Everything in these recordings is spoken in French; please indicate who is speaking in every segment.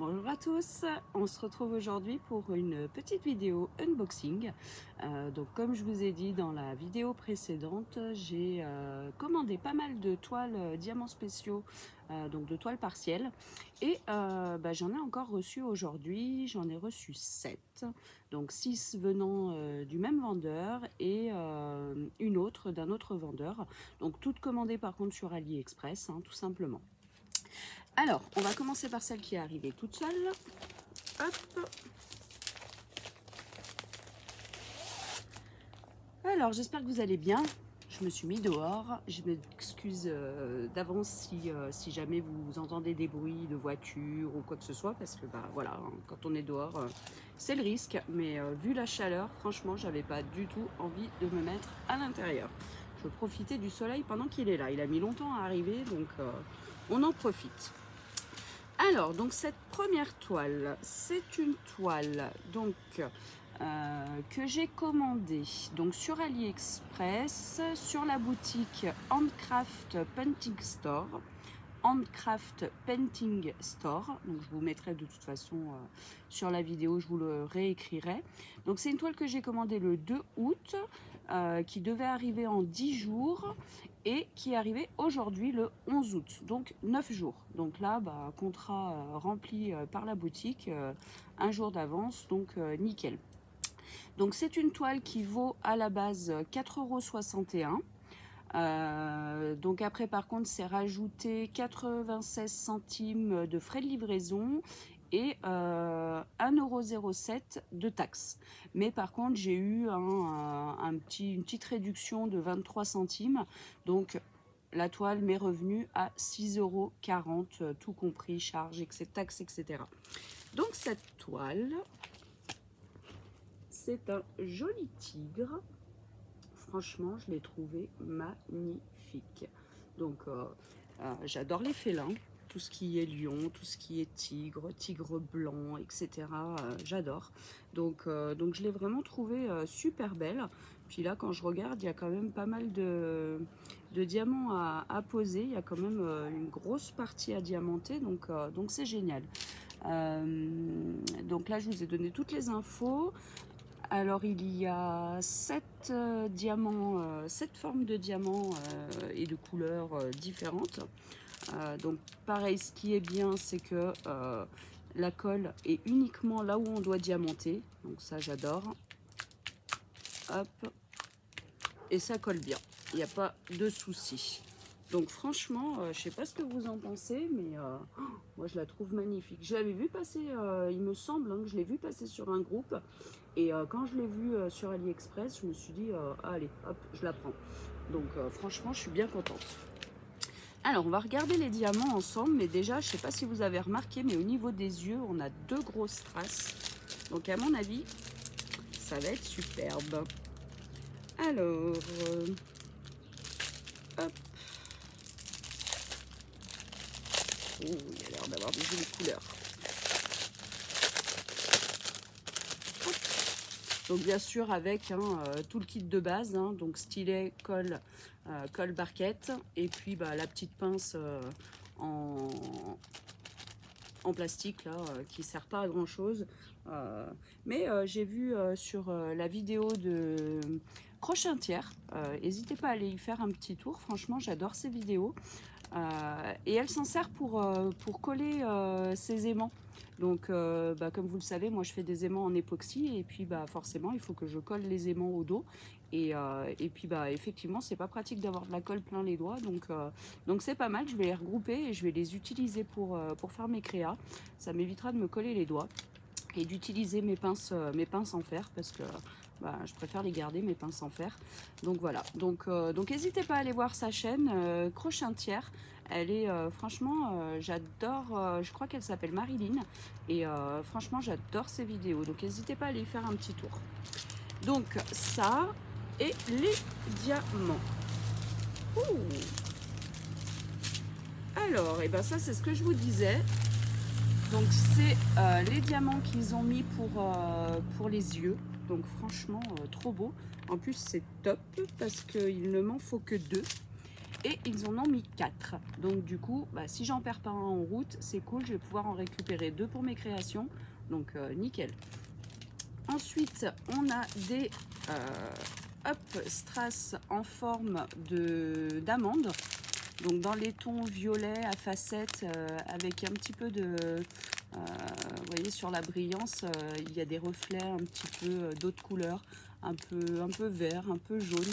Speaker 1: Bonjour à tous, on se retrouve aujourd'hui pour une petite vidéo unboxing. Donc comme je vous ai dit dans la vidéo précédente, j'ai commandé pas mal de toiles diamants spéciaux, donc de toiles partielles. Et j'en ai encore reçu aujourd'hui, j'en ai reçu 7. Donc 6 venant du même vendeur et une autre d'un autre vendeur. Donc toutes commandées par contre sur AliExpress, hein, tout simplement. Alors, on va commencer par celle qui est arrivée toute seule. Hop. Alors, j'espère que vous allez bien. Je me suis mis dehors. Je m'excuse d'avance si jamais vous entendez des bruits de voiture ou quoi que ce soit, parce que voilà, hein, quand on est dehors, c'est le risque. Mais vu la chaleur, franchement, j'avais pas du tout envie de me mettre à l'intérieur. Je veux profiter du soleil pendant qu'il est là. Il a mis longtemps à arriver, donc on en profite. Alors, donc cette première toile, c'est une toile donc que j'ai commandée donc sur AliExpress, sur la boutique Handcraft Painting Store. Handcraft Painting Store, donc je vous mettrai de toute façon sur la vidéo, je vous le réécrirai. Donc c'est une toile que j'ai commandée le 2 août, qui devait arriver en 10 jours et qui est arrivée aujourd'hui le 11 août, donc 9 jours. Donc là, contrat rempli par la boutique, un jour d'avance, donc nickel. Donc c'est une toile qui vaut à la base 4,61 €. Donc après par contre c'est rajouté 96 centimes de frais de livraison et 1,07 € de taxes. Mais par contre j'ai eu une petite réduction de 23 centimes. Donc la toile m'est revenue à 6,40 €, tout compris, charges, taxes, etc. Donc cette toile, c'est un joli tigre. Franchement, je l'ai trouvé magnifique. Donc, j'adore les félins, tout ce qui est lion, tout ce qui est tigre, tigre blanc, etc. J'adore. Donc, je l'ai vraiment trouvé super belle. Puis là, quand je regarde, il y a quand même pas mal de diamants à poser. Il y a quand même une grosse partie à diamanter, donc c'est génial. Donc là, je vous ai donné toutes les infos. Alors il y a 7 diamants, 7 formes de diamants et de couleurs différentes. Donc pareil, ce qui est bien, c'est que la colle est uniquement là où on doit diamanter. Donc ça j'adore. Hop. Et ça colle bien. Il n'y a pas de souci. Donc franchement, je ne sais pas ce que vous en pensez, mais moi je la trouve magnifique. Je l'avais vu passer, il me semble que je l'ai vu passer sur un groupe. Et quand je l'ai vu sur AliExpress, je me suis dit, allez, hop, je la prends. Donc franchement, je suis bien contente. Alors, on va regarder les diamants ensemble. Mais déjà, je ne sais pas si vous avez remarqué, mais au niveau des yeux, on a 2 grosses traces. Donc à mon avis, ça va être superbe. Alors, hop. Oh, il a l'air d'avoir des jolies couleurs. Donc bien sûr avec tout le kit de base, hein, donc stylet, colle, colle barquette, et puis la petite pince en plastique là, qui sert pas à grand chose. Mais j'ai vu sur la vidéo de Crochintière, n'hésitez pas à aller y faire un petit tour, franchement j'adore ces vidéos. Et elle s'en sert pour coller ses aimants. Donc comme vous le savez, moi je fais des aimants en époxy et puis forcément il faut que je colle les aimants au dos. Et puis effectivement c'est pas pratique d'avoir de la colle plein les doigts, donc c'est pas mal. Je vais les regrouper et je vais les utiliser pour faire mes créas. Ça m'évitera de me coller les doigts et d'utiliser mes pinces en fer, parce que je préfère les garder, mes pinces en fer. Donc voilà, donc n'hésitez pas à aller voir sa chaîne Crochintière. Elle est franchement, j'adore, je crois qu'elle s'appelle Marilyn, et franchement j'adore ses vidéos, donc n'hésitez pas à aller y faire un petit tour. Donc ça, et les diamants. Ouh. Alors, et ça c'est ce que je vous disais. Donc c'est les diamants qu'ils ont mis pour les yeux. Donc franchement trop beau. En plus c'est top parce qu'il ne m'en faut que 2. Et ils en ont mis 4. Donc du coup, bah, si j'en perds pas un en route, c'est cool. Je vais pouvoir en récupérer 2 pour mes créations. Donc nickel. Ensuite, on a des strass en forme d'amande. Donc dans les tons violets à facettes avec un petit peu de... vous voyez sur la brillance, il y a des reflets un petit peu d'autres couleurs. Un peu vert, un peu jaune.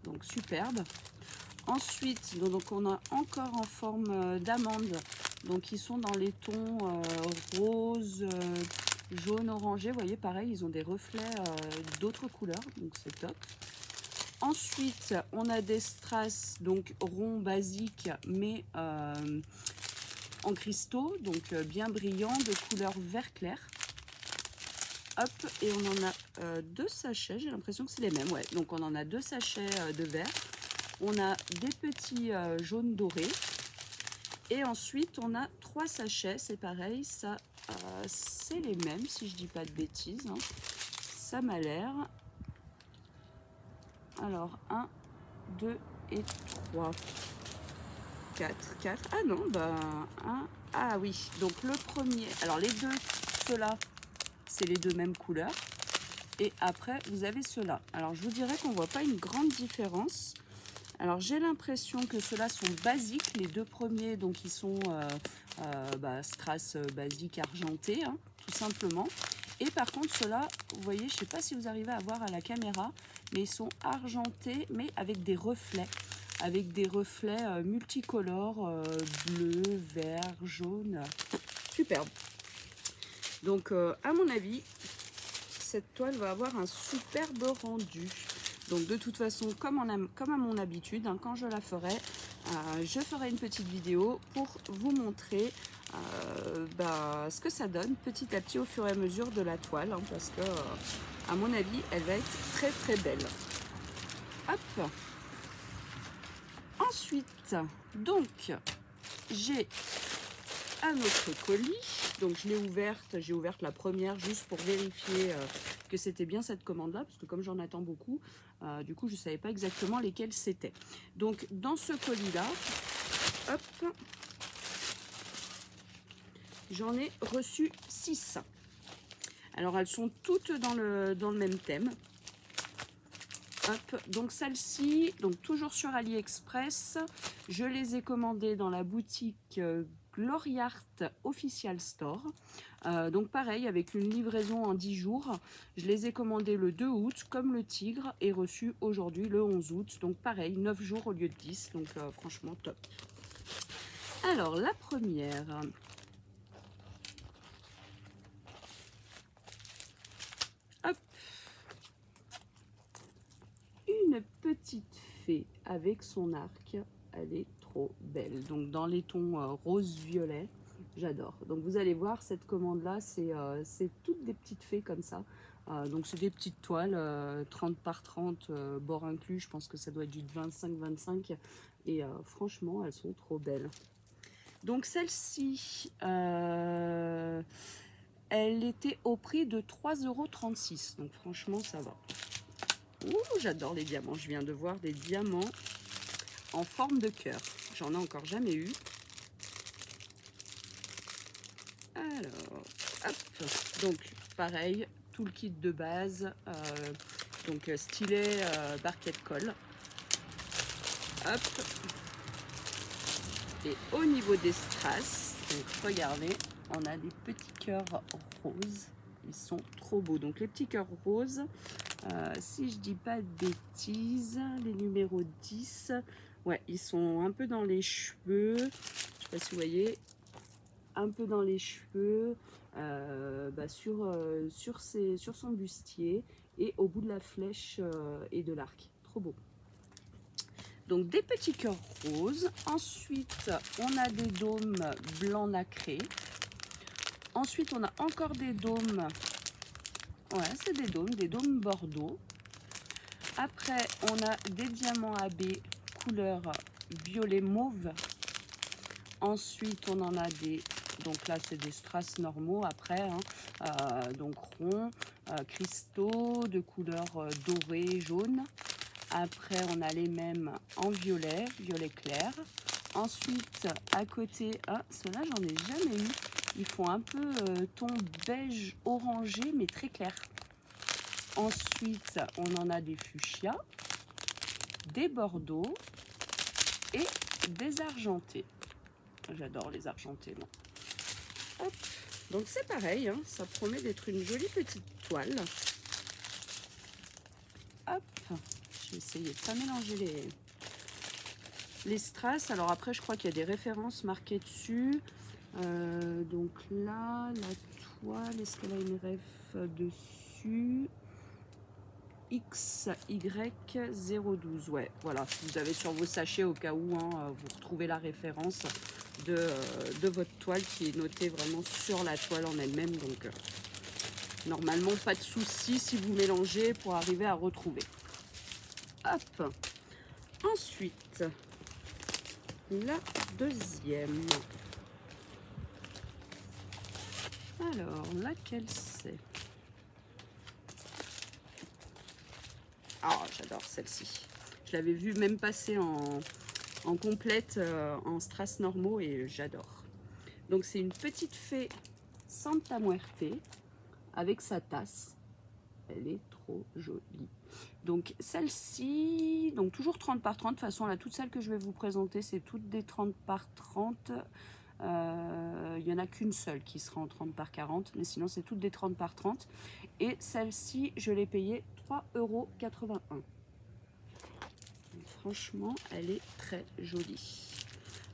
Speaker 1: Donc superbe. Ensuite, donc on a encore en forme d'amande. Donc ils sont dans les tons rose, jaune, orangé. Vous voyez, pareil, ils ont des reflets d'autres couleurs. Donc c'est top. Ensuite, on a des strass donc ronds basiques, mais en cristaux, donc bien brillants, de couleur vert clair. Hop, et on en a 2 sachets, j'ai l'impression que c'est les mêmes, ouais. Donc on en a 2 sachets de vert. On a des petits jaunes dorés. Et ensuite, on a 3 sachets, c'est pareil, ça c'est les mêmes, si je dis pas de bêtises. Hein. Ça m'a l'air. Alors, 1, 2 et 3. 4. Ah non, bah, 1. Ah oui, donc le premier, alors les deux, ceux-là, c'est les deux mêmes couleurs. Et après, vous avez ceux-là. Alors, je vous dirais qu'on ne voit pas une grande différence. Alors, j'ai l'impression que ceux-là sont basiques. Les deux premiers, donc, ils sont strass basique argenté, hein, tout simplement. Et par contre, ceux-là, vous voyez, je ne sais pas si vous arrivez à voir à la caméra, mais ils sont argentés, mais avec des reflets. Avec des reflets multicolores, bleu, vert, jaune. Superbe. Donc, à mon avis, cette toile va avoir un superbe rendu. Donc de toute façon, comme à mon habitude, hein, quand je la ferai, je ferai une petite vidéo pour vous montrer ce que ça donne petit à petit au fur et à mesure de la toile, hein, parce que à mon avis, elle va être très très belle. Hop. Ensuite, donc, j'ai un autre colis. Donc je l'ai ouverte, j'ai ouvert la première juste pour vérifier que c'était bien cette commande-là, parce que comme j'en attends beaucoup, du coup je ne savais pas exactement lesquelles c'était. Donc dans ce colis-là, hop, j'en ai reçu 6. Alors elles sont toutes dans le même thème. Hop, donc celle-ci, donc toujours sur AliExpress, je les ai commandées dans la boutique Gloriart Official Store. Donc pareil, avec une livraison en 10 jours. Je les ai commandées le 2 août, comme le tigre, et reçu aujourd'hui le 11 août. Donc pareil, 9 jours au lieu de 10. Donc franchement top. Alors la première. Hop. Une petite fée avec son arc. Elle est trop belle. Donc dans les tons rose-violet. J'adore. Donc vous allez voir, cette commande-là, c'est toutes des petites fées comme ça. Donc c'est des petites toiles, 30 par 30, bord inclus. Je pense que ça doit être du 25-25. Et franchement, elles sont trop belles. Donc celle-ci, elle était au prix de 3,36 €. Donc franchement, ça va. Ouh, j'adore les diamants. Je viens de voir des diamants en forme de cœur. J'en ai encore jamais eu. Alors, hop, donc pareil, tout le kit de base, donc stylet, barquette colle. Hop. Et au niveau des strass, donc regardez, on a des petits cœurs roses. Ils sont trop beaux. Donc les petits cœurs roses, si je dis pas de bêtises, les numéros 10, ouais, ils sont un peu dans les cheveux. Je sais pas si vous voyez. Un peu dans les cheveux, sur son bustier et au bout de la flèche et de l'arc. Trop beau. Donc des petits cœurs roses. Ensuite, on a des dômes blancs nacrés. Ensuite, on a encore des dômes. Ouais, c'est des dômes bordeaux. Après, on a des diamants AB couleur violet mauve. Ensuite, on en a des... Donc là, c'est des strass normaux après, hein, donc ronds, cristaux de couleur dorée, jaune. Après, on a les mêmes en violet, violet clair. Ensuite, à côté, ah, ceux-là, j'en ai jamais eu. Ils font un peu ton beige orangé, mais très clair. Ensuite, on en a des fuchsias, des bordeaux et des argentés. J'adore les argentés, moi. Hop. Donc c'est pareil, hein, ça promet d'être une jolie petite toile. Hop, je vais essayer de ne pas mélanger les strass. Alors après, je crois qu'il y a des références marquées dessus. Donc là, la toile, est-ce qu'elle a une ref dessus? XY012, ouais, voilà, vous avez sur vos sachets au cas où, hein, vous retrouvez la référence de votre toile qui est notée vraiment sur la toile en elle-même, donc normalement pas de souci si vous mélangez pour arriver à retrouver. Hop, ensuite la deuxième, alors laquelle c'est? Ah, j'adore celle-ci. Je l'avais vue même passer en complète, en strass normaux, et j'adore. Donc c'est une petite fée Santa Muerte avec sa tasse. Elle est trop jolie. Donc celle-ci, donc toujours 30 par 30. De toute façon, là, toutes celles que je vais vous présenter, c'est toutes des 30 par 30. Il n'y en a qu'une seule qui sera en 30 par 40, mais sinon c'est toutes des 30 par 30. Et celle-ci, je l'ai payée 3,81 €. Franchement, elle est très jolie.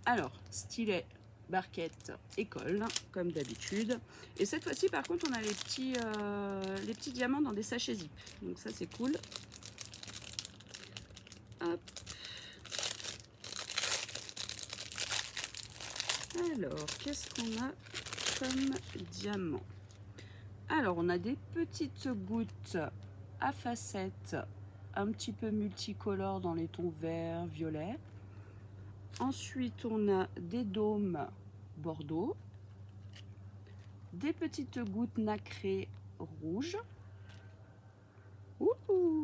Speaker 1: Alors, stylet, barquette et colle, comme d'habitude. Et cette fois-ci, par contre, on a les petits diamants dans des sachets zip. Donc ça, c'est cool. Hop. Alors, qu'est-ce qu'on a comme diamant? Alors, on a des petites gouttes à facettes, un petit peu multicolores dans les tons vert, violet. Ensuite, on a des dômes bordeaux, des petites gouttes nacrées rouges,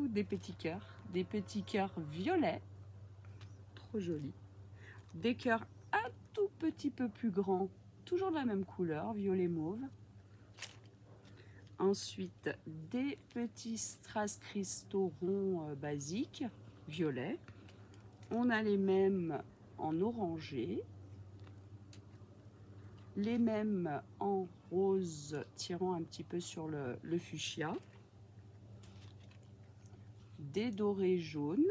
Speaker 1: des petits cœurs violets, trop jolis, des cœurs un tout petit peu plus grands, toujours de la même couleur, violet mauve. Ensuite, des petits strass cristaux ronds basiques, violets. On a les mêmes en orangé, les mêmes en rose tirant un petit peu sur le fuchsia, des dorés jaunes,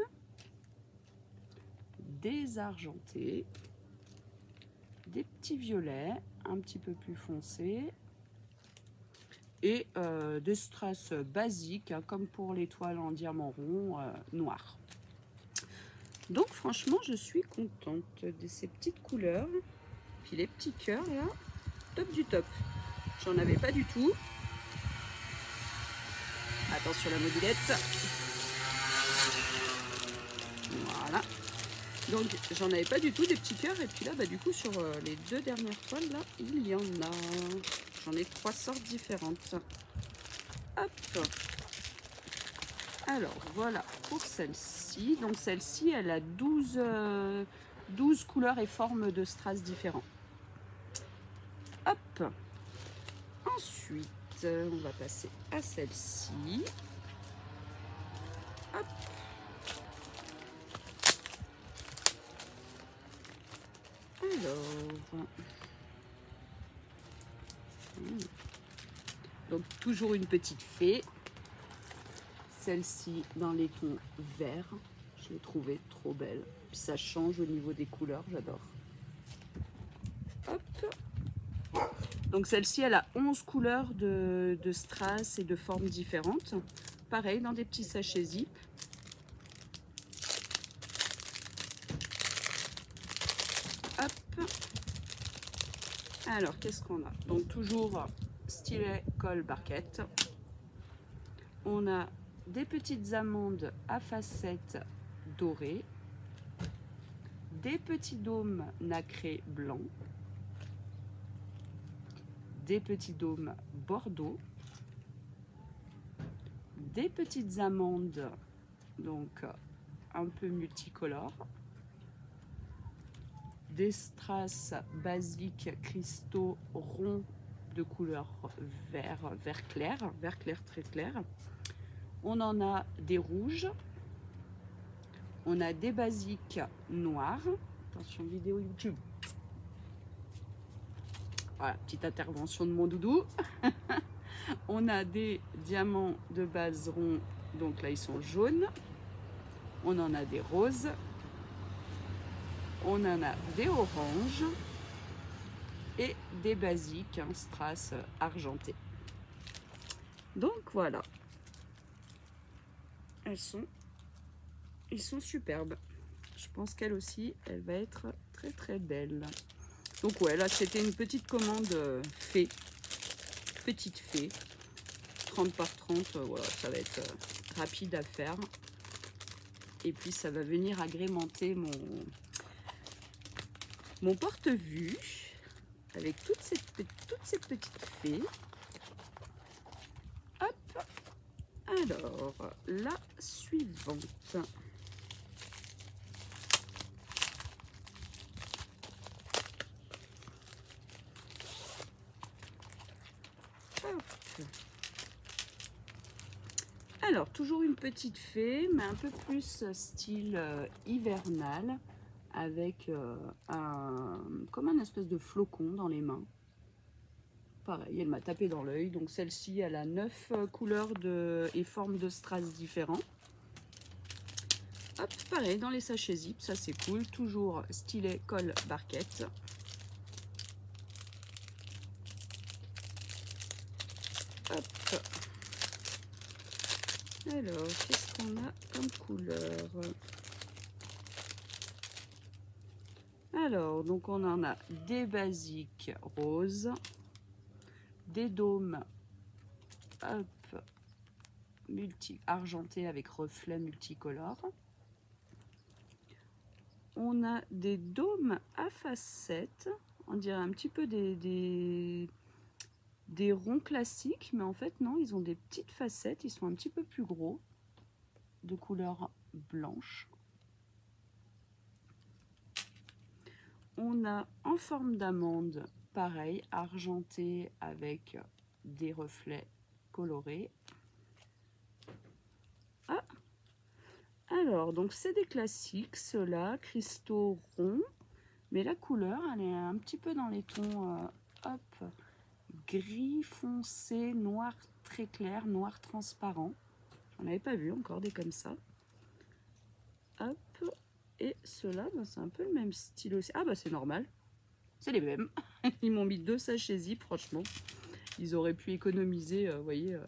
Speaker 1: des argentés, des petits violets un petit peu plus foncés et des strass basiques, hein, comme pour les toiles en diamant rond noir. Donc franchement, je suis contente de ces petites couleurs. Puis les petits cœurs là, top du top. J'en avais pas du tout. Attention la mobilette. Voilà. Donc j'en avais pas du tout des petits cœurs. Et puis là, bah, du coup, sur les deux dernières toiles là, il y en a. J'en ai 3 sortes différentes. Hop. Alors voilà pour celle-ci. Donc celle-ci, elle a 12 couleurs et formes de strass différents. Hop. Ensuite, on va passer à celle-ci. Hop. Alors. Donc toujours une petite fée. Celle-ci dans les tons verts. Je l'ai trouvée trop belle. Puis ça change au niveau des couleurs, j'adore. Hop. Donc celle-ci, elle a 11 couleurs de strass et de formes différentes. Pareil, dans des petits sachets zip. Hop. Alors, qu'est-ce qu'on a? Donc toujours stylet, colle, barquette. On a des petites amandes à facettes dorées, des petits dômes nacrés blancs, des petits dômes bordeaux, des petites amandes donc un peu multicolores. Des strass basiques cristaux ronds de couleur vert clair très clair. On en a des rouges. On a des basiques noirs. Attention, vidéo YouTube. Voilà, petite intervention de mon doudou. On a des diamants de base ronds. Donc là, ils sont jaunes. On en a des roses. On en a des oranges. Et des basiques, hein, strass argentés. Donc voilà. Ils sont superbes. Je pense qu'elle aussi, elle va être très très belle. Donc ouais, là c'était une petite commande fée. Petite fée. 30 par 30, voilà, ça va être rapide à faire. Et puis ça va venir agrémenter mon porte-vue avec toutes ces petites fées. Hop. Alors, la suivante. Hop. Alors, toujours une petite fée, mais un peu plus style hivernal, avec comme un espèce de flocon dans les mains. Pareil, elle m'a tapé dans l'œil. Donc celle-ci, elle a 9 couleurs et formes de strass différents. Hop, pareil, dans les sachets zip, ça c'est cool. Toujours stylet, colle, barquette. Hop. Alors, qu'est-ce qu'on a comme couleur? Alors, donc on en a des basiques roses, des dômes hop, argentés avec reflets multicolores. On a des dômes à facettes, on dirait un petit peu des ronds classiques, mais en fait non, ils ont des petites facettes, ils sont un petit peu plus gros, de couleur blanche. On a en forme d'amande, pareil, argenté avec des reflets colorés. Ah, alors, donc c'est des classiques, ceux-là, cristaux ronds, mais la couleur, elle est un petit peu dans les tons, hop, gris foncé, noir très clair, noir transparent. J'en avais pas vu encore des comme ça. Hop, et ceux-là, ben, c'est un peu le même style aussi. Ah bah c'est normal, c'est les mêmes. Ils m'ont mis 2 sachets zip, franchement. Ils auraient pu économiser, vous voyez,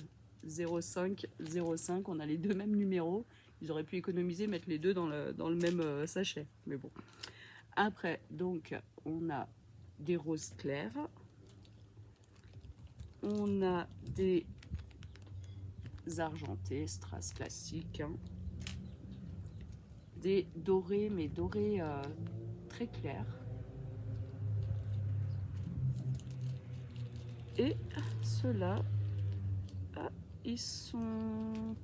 Speaker 1: 0,5, 0,5, on a les deux mêmes numéros. Ils auraient pu économiser, mettre les deux dans le même sachet. Mais bon. Après, donc, on a des roses clairs. On a des argentés, strass classiques. Hein. Des dorés, mais dorés très clairs. Et ceux-là, ah, ils sont...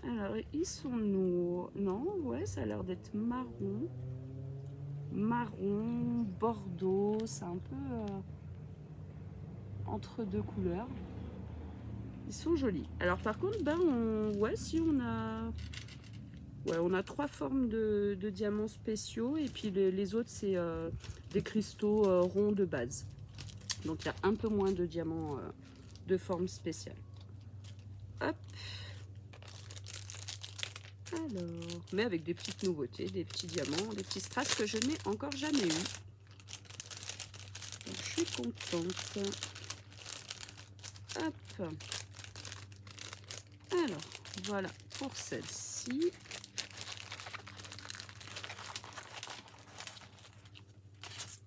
Speaker 1: Alors, ils sont noirs. Non, ouais, ça a l'air d'être marron. Marron, bordeaux, c'est un peu entre deux couleurs. Ils sont jolis. Alors par contre, ben, si on a... Ouais, on a 3 formes de diamants spéciaux et puis les autres, c'est des cristaux ronds de base. Donc il y a un peu moins de diamants de forme spéciale. Hop. Alors, mais avec des petites nouveautés, des petits diamants, des petits strass que je n'ai encore jamais eu. Donc, je suis contente. Hop. Alors, voilà pour celle-ci.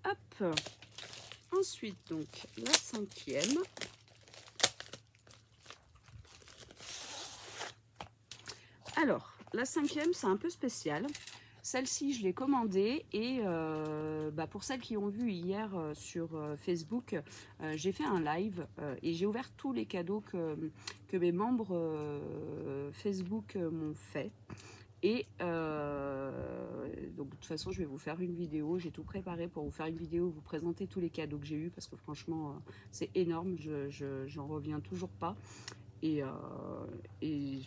Speaker 1: Hop. Ensuite, donc, la 5e. Alors, la 5e, c'est un peu spécial. celle-ci, je l'ai commandée et pour celles qui ont vu hier sur Facebook, j'ai fait un live et j'ai ouvert tous les cadeaux que mes membres Facebook m'ont fait. Et donc de toute façon, je vais vous faire une vidéo. J'ai tout préparé pour vous faire une vidéo, vous présenter tous les cadeaux que j'ai eus parce que franchement, c'est énorme. J'en reviens toujours pas. Et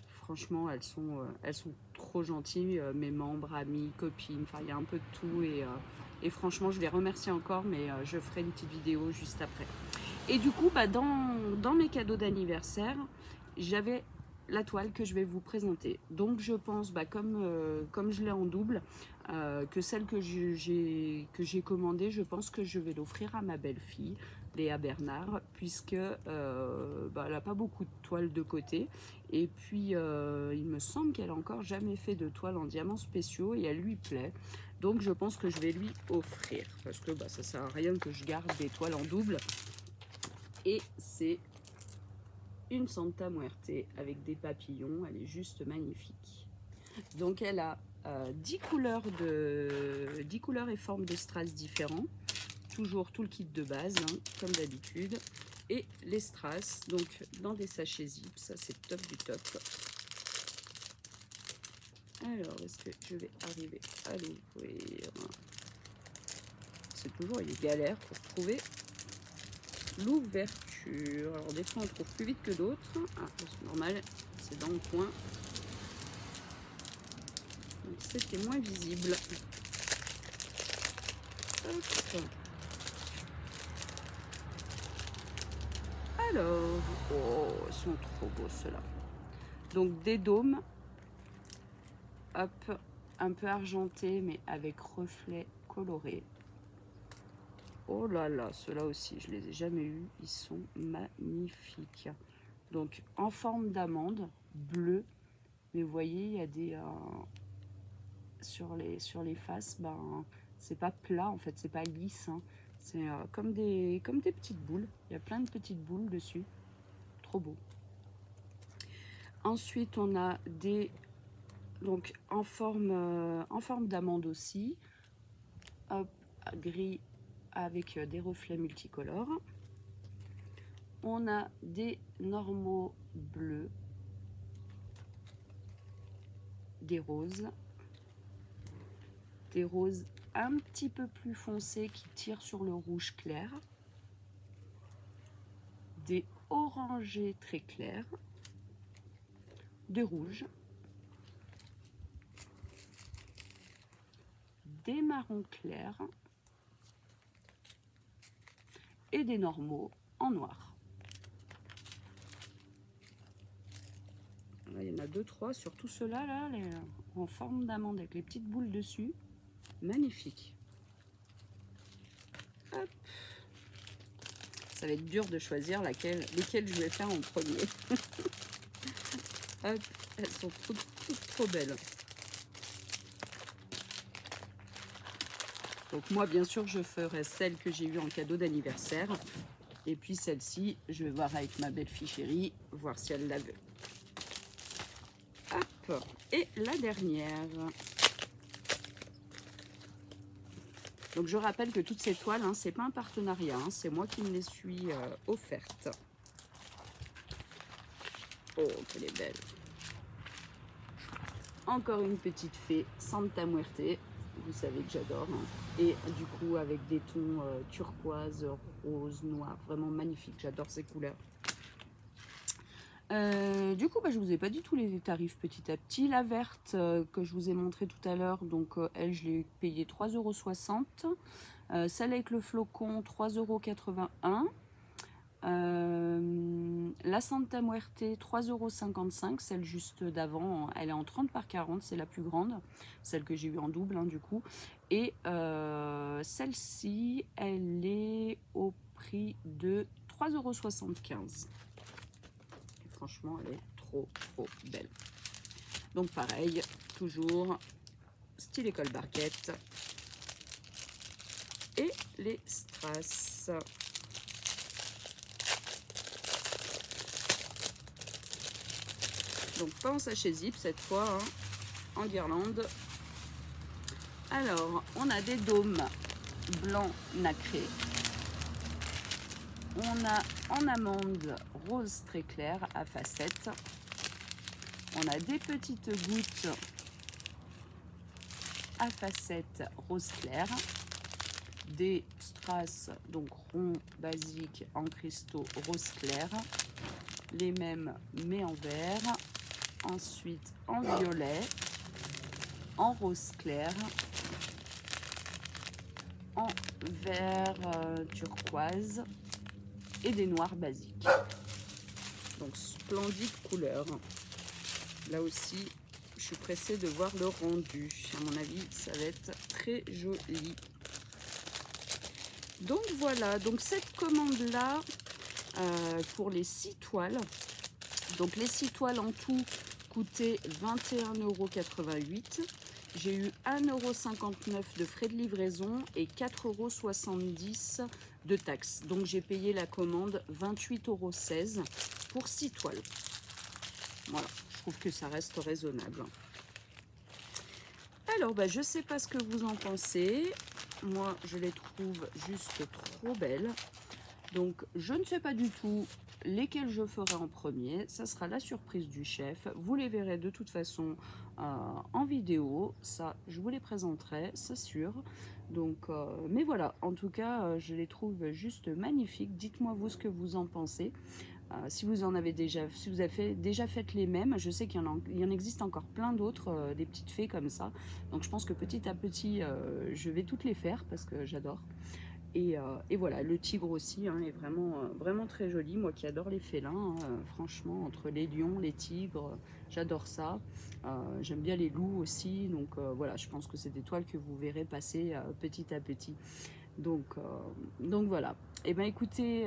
Speaker 1: franchement, elles sont trop gentilles, mes membres, amis, copines, enfin il y a un peu de tout et franchement je les remercie encore, mais je ferai une petite vidéo juste après. Et du coup, dans mes cadeaux d'anniversaire, j'avais la toile que je vais vous présenter. Donc je pense, comme je l'ai en double, que celle que j'ai commandée, je pense que je vais l'offrir à ma belle-fille, Léa Bernard, puisque elle n'a pas beaucoup de toiles de côté. Et puis, il me semble qu'elle n'a encore jamais fait de toile en diamants spéciaux et elle lui plaît. Donc, je pense que je vais lui offrir. Parce que ça ne sert à rien que je garde des toiles en double. Et c'est une Santa Muerte avec des papillons. Elle est juste magnifique. Donc, elle a 10 couleurs et formes de strass différents. Toujours tout le kit de base, hein, comme d'habitude. Et les strass, donc dans des sachets zip, ça c'est top du top. Alors, est-ce que je vais arriver à l'ouvrir? C'est toujours une galère pour trouver l'ouverture. Alors des fois on trouve plus vite que d'autres. Ah, c'est normal, c'est dans le coin. Donc c'était moins visible. Hop. Alors, oh, ils sont trop beaux ceux-là. Donc des dômes, hop, un peu argentés mais avec reflets colorés. Oh là là, ceux-là aussi, je les ai jamais eus, ils sont magnifiques. Donc en forme d'amande, bleu, mais vous voyez, il y a des sur les faces, c'est pas plat en fait, c'est pas lisse, hein. C'est comme des petites boules. Il y a plein de petites boules dessus. Trop beau. Ensuite, on a des... Donc, en forme d'amande aussi. Hop, gris avec des reflets multicolores. On a des normaux bleus. Des roses. Des roses un petit peu plus foncés qui tirent sur le rouge clair. Des orangés très clairs. Des rouges. Des marrons clairs. Et des normaux en noir. Là, il y en a 2-3, surtout ceux-là, là, en forme d'amande avec les petites boules dessus. Magnifique. Hop. Ça va être dur de choisir lesquelles je vais faire en premier. Hop, elles sont toutes trop belles. Donc moi, bien sûr, je ferai celle que j'ai eue en cadeau d'anniversaire. Et puis celle-ci, je vais voir avec ma belle-fille chérie, voir si elle la veut. Hop, et la dernière. Donc je rappelle que toutes ces toiles, hein, c'est pas un partenariat, hein, c'est moi qui me les suis offertes. Oh, qu'elle est belle. Encore une petite fée, Santa Muerte. Vous savez que j'adore. Hein. Et du coup, avec des tons turquoise, rose, noir. Vraiment magnifique. J'adore ces couleurs. Du coup, je vous ai pas dit tous les tarifs petit à petit. La verte que je vous ai montré tout à l'heure, donc elle, je l'ai payée 3,60 €. Celle avec le flocon, 3,81 €. La Santa Muerte, 3,55 €. Celle juste d'avant, elle est en 30 par 40, c'est la plus grande. Celle que j'ai eue en double, hein, du coup. Et celle-ci, elle est au prix de 3,75 €. Franchement, elle est trop belle. Donc pareil, toujours style école barquette et les strass. Donc pas en sachet zip cette fois, hein, en guirlande. Alors, on a des dômes blancs nacrés. On a en amande rose très clair à facettes. On a des petites gouttes à facettes rose clair. Des strass, donc ronds basiques en cristaux rose clair. Les mêmes mais en vert. Ensuite en violet, en rose clair, en vert turquoise et des noirs basiques. Donc splendide couleur. Là aussi, je suis pressée de voir le rendu. À mon avis, ça va être très joli. Donc voilà, donc cette commande-là, pour les 6 toiles. Donc les 6 toiles en tout coûtaient 21,88 €. J'ai eu 1,59 € de frais de livraison et 4,70 € de taxes. Donc j'ai payé la commande 28,16 € pour 6 toiles. Voilà, je trouve que ça reste raisonnable. Alors, je ne sais pas ce que vous en pensez. Moi, je les trouve juste trop belles. Donc, je ne sais pas du tout lesquelles je ferai en premier. Ça sera la surprise du chef. Vous les verrez de toute façon en vidéo. Ça, je vous les présenterai, c'est sûr. Donc, mais voilà, en tout cas, je les trouve juste magnifiques. Dites-moi vous ce que vous en pensez. Si vous en avez déjà, si vous avez déjà fait les mêmes, je sais qu'il y en existe encore plein d'autres, des petites fées comme ça. Donc je pense que petit à petit, je vais toutes les faire parce que j'adore. Et voilà, le tigre aussi est vraiment très joli. Moi qui adore les félins, franchement, entre les lions, les tigres, j'adore ça. J'aime bien les loups aussi. Donc voilà, je pense que c'est des toiles que vous verrez passer petit à petit. Donc voilà. Et bien écoutez,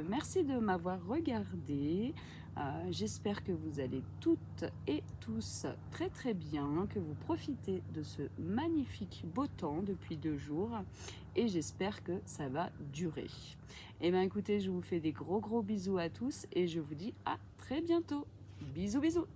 Speaker 1: merci de m'avoir regardé. J'espère que vous allez toutes et tous très très bien, que vous profitez de ce magnifique beau temps depuis 2 jours et j'espère que ça va durer. Et bien écoutez, je vous fais des gros bisous à tous et je vous dis à très bientôt. Bisous bisous.